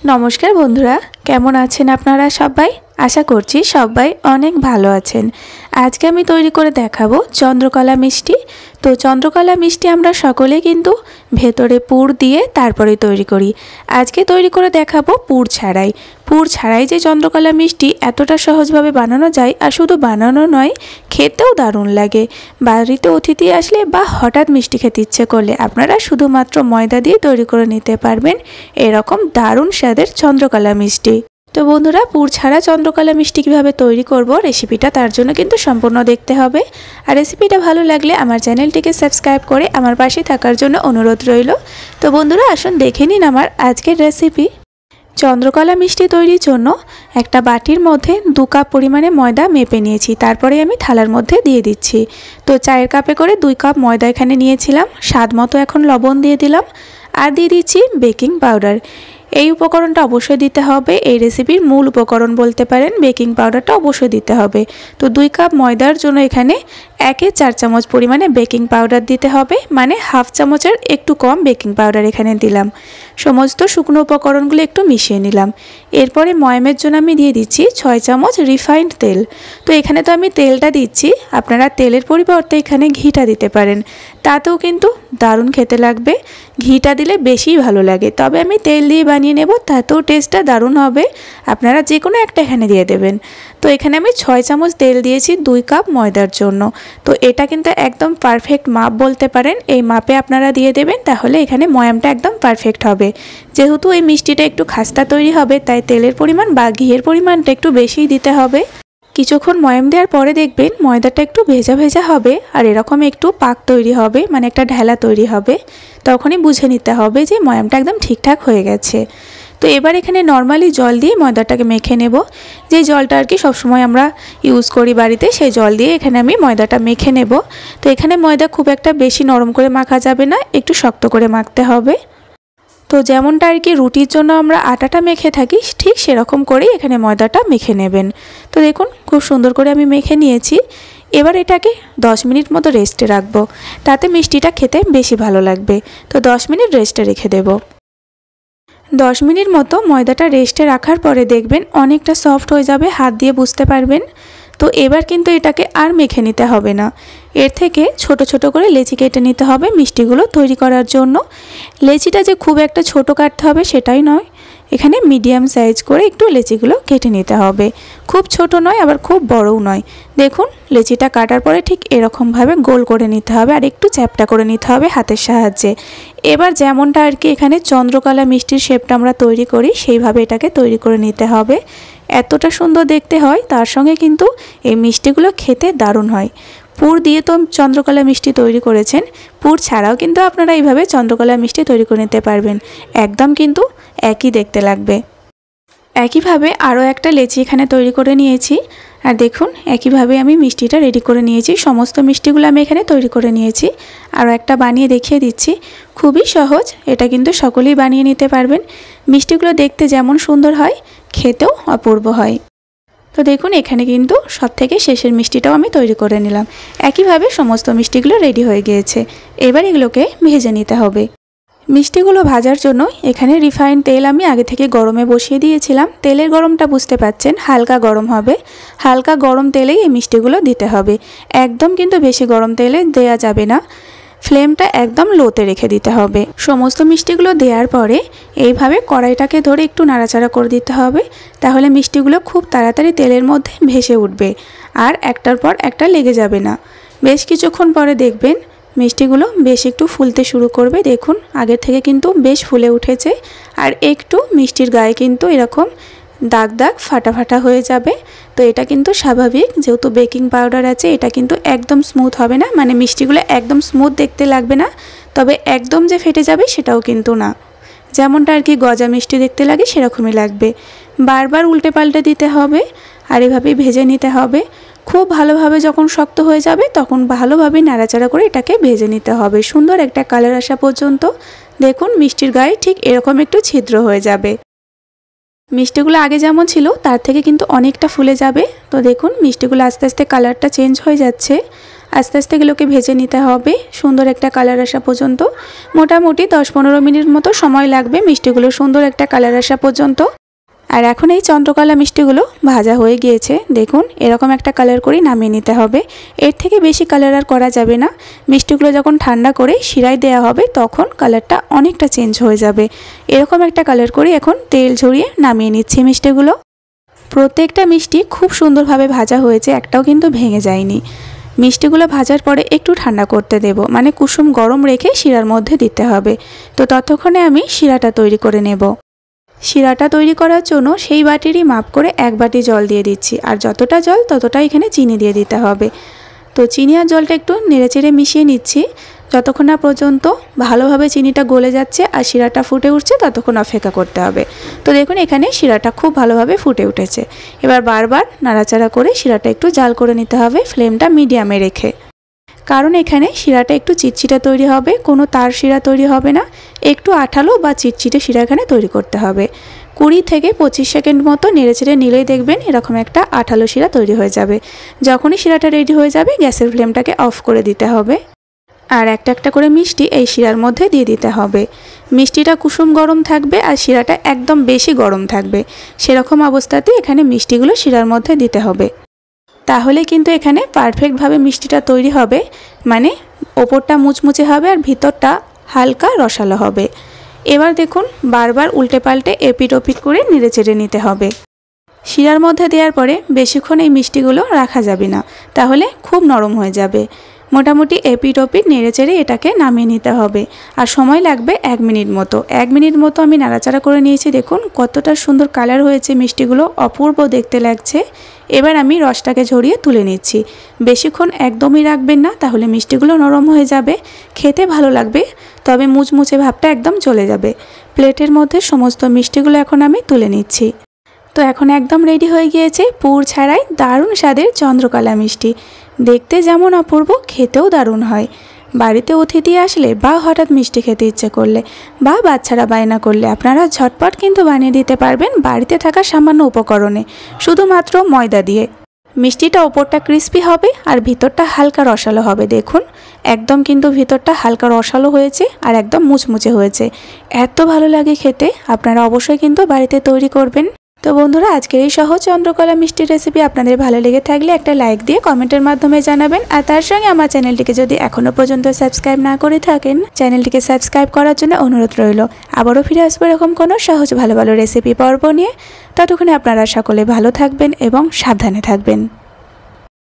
नमस्कार बंधुरा केमन आছেন আপনারা সবাই आशा करছি सबाई अनेक भालो आছেন। आज के आमी तैरी करे देखाबो चंद्रकला मिष्टि। तो चंद्रकला मिष्टि आमरा सकले किन्तु भेतरे पुर दिए तारपरे तैरी करी। आज के तैरी करे देखाबो पुर छाड़ाई जे चंद्रकला मिष्टि एतटा सहजभावे बानानो जाय आर शुधु बानानो नय खेतेও दारुण लागे। बाड़ीते अतिथि आसले बा हठात् मिष्टि खेते इচ্ছে करले आपनारा शुधुमात्र मयदा दिए तैरी करे निते पारबेन एरकम दारुण स्वादेर चंद्रकला मिष्टि। तो बंधुरा पुर छाड़ा चंद्रकला मिष्टि किभाबे तैरी करब रेसिपिटा तार जोन्नो किन्तु सम्पूर्ण देखते हबे। आर रेसिपिटा भालो लागले आमार चैनलटिके सबस्क्राइब करे आमार पाशे थाकार जोन्नो अनुरोध रइलो। तो बंधुरा आसुन देखे निन आमार आजकेर रेसिपि। चंद्रकला मिष्टि तैरिर जोन्नो एकटा बाटिर मध्य 2 कप परिमाणे मयदा मेपे निয়েছি तारपरे आमी थालार मध्य दिए दिচ্ছি। तो चाয়ের কাপে করে 2 कप मयदा एखाने निয়েছিলাম। स्वाद मतो এখন लवण দিয়ে দিলাম আর দিয়ে দিচ্ছি বেকিং পাউডার। এই উপকরণটা অবশ্যই দিতে হবে। এই রেসিপির মূল উপকরণ বলতে পারেন বেকিং পাউডারটা অবশ্যই দিতে হবে। তো 2 কাপ ময়দার জন্য এখানে 1/4 চামচ পরিমাণে বেকিং পাউডার দিতে হবে, মানে হাফ চামচের একটু কম বেকিং পাউডার এখানে দিলাম। সমস্ত শুকনো উপকরণগুলো একটু মিশিয়ে নিলাম। এরপরে ময়ামের জন্য আমি দিয়ে দিচ্ছি 6 চামচ রিফাইন্ড তেল। তো এখানে তো আমি তেলটা দিচ্ছি, আপনারা তেলের পরিবর্তে এখানে ঘিটা দিতে পারেন, তাতেও কিন্তু দারুণ খেতে লাগবে। ঘিটা দিলে বেশি ভালো লাগে, তবে আমি তেল দিয়ে বানিয়ে নেব, তাতেও টেস্টটা দারুণ হবে। আপনারা যে কোনো একটা এখানে দিয়ে দেবেন। তো এখানে আমি 6 চামচ তেল দিয়েছি 2 কাপ ময়দার জন্য। তো এটা কিন্তু একদম পারফেক্ট মাপ বলতে পারেন। এই মাপে আপনারা দিয়ে দেবেন, তাহলে এখানে ময়ামটা একদম পারফেক্ট হবে। যেহেতু এই মিষ্টিটা একটু খাস্তা তৈরি হবে, তাই তেলের পরিমাণ বা ঘিয়ের পরিমাণটা একটু বেশিই দিতে হবে। কিছুক্ষণ ময়াম দেওয়ার পরে দেখবেন ময়দাটা একটু ভেজা ভেজা হবে আর এরকম একটু পাক তৈরি হবে, মানে একটা ঢেলা তৈরি হবে। তখনই বুঝে নিতে হবে যে ময়ামটা একদম ঠিকঠাক হয়ে গেছে। তো এবার এখানে নরমালি জল দিয়ে ময়দাটাকে মেখে নেব। যে জলটা আর কি সবসময় আমরা ইউজ করি বাড়িতে, সেই জল দিয়ে এখানে আমি ময়দাটা মেখে নেব। তো এখানে ময়দা খুব একটা বেশি নরম করে মাখা যাবে না, একটু শক্ত করে মাখতে হবে। তো যেমনটা আর কি রুটির জন্য আমরা আটাটা মেখে থাকি, ঠিক সেরকম করেই এখানে ময়দাটা মেখে নেবেন। তো দেখুন খুব সুন্দর করে আমি মেখে নিয়েছি। এবার এটাকে 10 মিনিট মতো রেস্টে রাখবো, তাতে মিষ্টিটা খেতে বেশি ভালো লাগবে। তো 10 মিনিট রেস্টে রেখে দেব। 10 মিনিট মতো ময়দাটা রেস্টে রাখার পরে দেখবেন অনেকটা সফট হয়ে যাবে, হাত দিয়ে বুঝতে পারবেন। তো এবার কিন্তু এটাকে আর মেখে নিতে হবে না, এর থেকে ছোট ছোট করে লেচি কেটে নিতে হবে মিষ্টিগুলো তৈরি করার জন্য। লেচিটা যে খুব একটা ছোট কাটতে হবে সেটাই নয়, এখানে মিডিয়াম সাইজ করে একটু লেচিগুলো কেটে নিতে হবে। খুব ছোট নয় আবার খুব বড়ও নয়। দেখুন লেচিটা কাটার পরে ঠিক এরকমভাবে গোল করে নিতে হবে আর একটু চ্যাপটা করে নিতে হবে হাতের সাহায্যে। এবার যেমনটা আর কি এখানে চন্দ্রকলা মিষ্টির শেপটা আমরা তৈরি করি সেইভাবে এটাকে তৈরি করে নিতে হবে। এতটা সুন্দর দেখতে হয়, তার সঙ্গে কিন্তু এই মিষ্টিগুলো খেতে দারুণ হয়। পুর দিয়ে তো চন্দ্রকলা মিষ্টি তৈরি করেছেন, পুর ছাড়াও কিন্তু আপনারা এইভাবে চন্দ্রকলা মিষ্টি তৈরি করে নিতে পারবেন। একদম কিন্তু একই দেখতে লাগবে। একইভাবে আরও একটা লেচি এখানে তৈরি করে নিয়েছি। আর দেখুন একইভাবে আমি মিষ্টিটা রেডি করে নিয়েছি। সমস্ত মিষ্টিগুলো আমি এখানে তৈরি করে নিয়েছি। আরও একটা বানিয়ে দেখিয়ে দিচ্ছি, খুবই সহজ, এটা কিন্তু সকলেই বানিয়ে নিতে পারবেন। মিষ্টিগুলো দেখতে যেমন সুন্দর হয়, খেতেও অপূর্ব হয়। তো দেখুন এখানে কিন্তু সবথেকে শেষের মিষ্টিটাও আমি তৈরি করে নিলাম। একইভাবে সমস্ত মিষ্টিগুলো রেডি হয়ে গিয়েছে। এবার এগুলোকে ভেজে নিতে হবে। মিষ্টিগুলো ভাজার জন্য এখানে রিফাইন্ড তেল আমি আগে থেকে গরমে বসিয়ে দিয়েছিলাম। তেলের গরমটা বুঝতে পাচ্ছেন, হালকা গরম হবে। হালকা গরম তেলেই এই মিষ্টিগুলো দিতে হবে, একদম কিন্তু বেশি গরম তেলে দেয়া যাবে না। ফ্লেমটা একদম লোতে রেখে দিতে হবে। সমস্ত মিষ্টিগুলো দেওয়ার পরে এইভাবে কড়াইটাকে ধরে একটু নাড়াচাড়া করে দিতে হবে, তাহলে মিষ্টিগুলো খুব তাড়াতাড়ি তেলের মধ্যে ভেসে উঠবে আর একটার পর একটা লেগে যাবে না। বেশ কিছুক্ষণ পরে দেখবেন মিষ্টিগুলো বেশ একটু ফুলতে শুরু করবে। দেখুন আগের থেকে কিন্তু বেশ ফুলে উঠেছে আর একটু মিষ্টির গায়ে কিন্তু এরকম দাগ দাগ ফাটা ফাটা হয়ে যাবে। তো এটা কিন্তু স্বাভাবিক, যেহেতু বেকিং পাউডার আছে, এটা কিন্তু একদম স্মুথ হবে না, মানে মিষ্টিগুলো একদম স্মুথ দেখতে লাগবে না, তবে একদম যে ফেটে যাবে সেটাও কিন্তু না। যেমনটা আর কি গজা মিষ্টি দেখতে লাগে সেরকমই লাগবে। বারবার উল্টে পাল্টে দিতে হবে আর এভাবেই ভেজে নিতে হবে। খুব ভালোভাবে যখন শক্ত হয়ে যাবে তখন ভালোভাবে নাড়াচাড়া করে এটাকে ভেজে নিতে হবে সুন্দর একটা কালার আসা পর্যন্ত। দেখুন মিষ্টির গায়ে ঠিক এরকম একটু ছিদ্র হয়ে যাবে। মিষ্টিগুলো আগে যেমন ছিল তার থেকে কিন্তু অনেকটা ফুলে যাবে। তো দেখুন মিষ্টিগুলো আস্তে আস্তে কালারটা চেঞ্জ হয়ে যাচ্ছে আস্তে আস্তে এগুলোকে ভেজে নিতে হবে সুন্দর একটা কালার আসা পর্যন্ত। মোটামুটি 10-15 মিনিট মতো সময় লাগবে মিষ্টিগুলো সুন্দর একটা কালার আসা পর্যন্ত। আর এখন এই চন্দ্রকলা মিষ্টিগুলো ভাজা হয়ে গিয়েছে, দেখুন এরকম একটা কালার করে নামিয়ে নিতে হবে। এর থেকে বেশি কালার আর করা যাবে না। মিষ্টিগুলো যখন ঠান্ডা করে শিরায় দেওয়া হবে তখন কালারটা অনেকটা চেঞ্জ হয়ে যাবে। এরকম একটা কালার করে এখন তেল ঝরিয়ে নামিয়ে নিচ্ছি মিষ্টিগুলো। প্রত্যেকটা মিষ্টি খুব সুন্দরভাবে ভাজা হয়েছে, একটাও কিন্তু ভেঙে যায়নি। মিষ্টিগুলো ভাজার পরে একটু ঠান্ডা করতে দেব, মানে কুসুম গরম রেখে শিরার মধ্যে দিতে হবে। তো ততক্ষণে আমি শিরাটা তৈরি করে নেব। শিরাটা তৈরি করার জন্য সেই বাটিরই মাপ করে 1 বাটি জল দিয়ে দিচ্ছি, আর যতটা জল ততটা এখানে চিনি দিয়ে দিতে হবে। তো চিনি আর জলটা একটু নেড়েচেড়ে মিশিয়ে নিচ্ছি যতক্ষণ না পর্যন্ত ভালোভাবে চিনিটা গলে যাচ্ছে আর শিরাটা ফুটে উঠছে, ততক্ষণ অপেক্ষা করতে হবে। তো দেখুন এখানে শিরাটা খুব ভালোভাবে ফুটে উঠেছে। এবার বারবার নাড়াচাড়া করে শিরাটা একটু জাল করে নিতে হবে, ফ্লেমটা মিডিয়ামে রেখে। কারণ এখানে শিরাটা একটু চিটচিটা তৈরি হবে, কোনো তার শিরা তৈরি হবে না, একটু আঠালো বা চিটচিটে শিরা এখানে তৈরি করতে হবে। 20 থেকে 25 সেকেন্ড মতো নেড়েচেড়ে নিলেই দেখবেন এরকম একটা আঠালো শিরা তৈরি হয়ে যাবে। যখনই শিরাটা রেডি হয়ে যাবে গ্যাসের ফ্লেমটাকে অফ করে দিতে হবে, আর একটা একটা করে মিষ্টি এই শিরার মধ্যে দিয়ে দিতে হবে। মিষ্টিটা কুসুম গরম থাকবে আর শিরাটা একদম বেশি গরম থাকবে, সেরকম অবস্থাতে এখানে মিষ্টিগুলো শিরার মধ্যে দিতে হবে। তাহলে কিন্তু এখানে পারফেক্টভাবে মিষ্টিটা তৈরি হবে, মানে ওপরটা মুচমুচে হবে আর ভিতরটা হালকা রসালো হবে। এবার দেখুন বারবার উল্টে পাল্টে এপিট ওপিট করে নেড়েচেড়ে নিতে হবে। শিরার মধ্যে দেওয়ার পরে বেশিক্ষণ এই মিষ্টিগুলো রাখা যাবে না, তাহলে খুব নরম হয়ে যাবে। মোটামুটি এপিট ওপিট নেড়েচেড়ে এটাকে নামিয়ে নিতে হবে, আর সময় লাগবে 1 মিনিট মতো। 1 মিনিট মতো আমি নাড়াচাড়া করে নিয়েছি, দেখুন কতটা সুন্দর কালার হয়েছে, মিষ্টিগুলো অপূর্ব দেখতে লাগছে। এবার আমি রসটাকে ঝরিয়ে তুলে নিচ্ছি। বেশিক্ষণ একদমই রাখবেন না, তাহলে মিষ্টিগুলো নরম হয়ে যাবে, খেতে ভালো লাগবে, তবে মুচমুচে ভাবটা একদম চলে যাবে। প্লেটের মধ্যে সমস্ত মিষ্টিগুলো এখন আমি তুলে নিচ্ছি। তো এখন একদম রেডি হয়ে গিয়েছে পুর ছাড়াই দারুণ স্বাদের চন্দ্রকলা মিষ্টি। দেখতে যেমন অপূর্ব, খেতেও দারুণ হয়। বাড়িতে অতিথি আসলে বা হঠাৎ মিষ্টি খেতে ইচ্ছে করলে বা বাচ্চারা বায়না করলে আপনারা ঝটপট কিন্তু বানিয়ে দিতে পারবেন বাড়িতে থাকা সামান্য উপকরণে, শুধুমাত্র ময়দা দিয়ে। মিষ্টিটা ওপরটা ক্রিস্পি হবে আর ভিতরটা হালকা রসালো হবে। দেখুন একদম কিন্তু ভিতরটা হালকা রসালো হয়েছে আর একদম মুচমুচে হয়েছে, এত ভালো লাগে খেতে। আপনারা অবশ্যই কিন্তু বাড়িতে তৈরি করবেন। তো বন্ধুরা আজকের এই সহজ চন্দ্রকলা মিষ্টির রেসিপি আপনাদের ভালো লেগে থাকলে একটা লাইক দিয়ে কমেন্টের মাধ্যমে জানাবেন, আর তার সঙ্গে আমার চ্যানেলটিকে যদি এখনও পর্যন্ত সাবস্ক্রাইব না করে থাকেন চ্যানেলটিকে সাবস্ক্রাইব করার জন্য অনুরোধ রইল। আবারও ফিরে আসবো এরকম কোনো সহজ ভালো ভালো রেসিপি পর্ব নিয়ে। ততক্ষণে আপনারা সকলে ভালো থাকবেন এবং সাবধানে থাকবেন।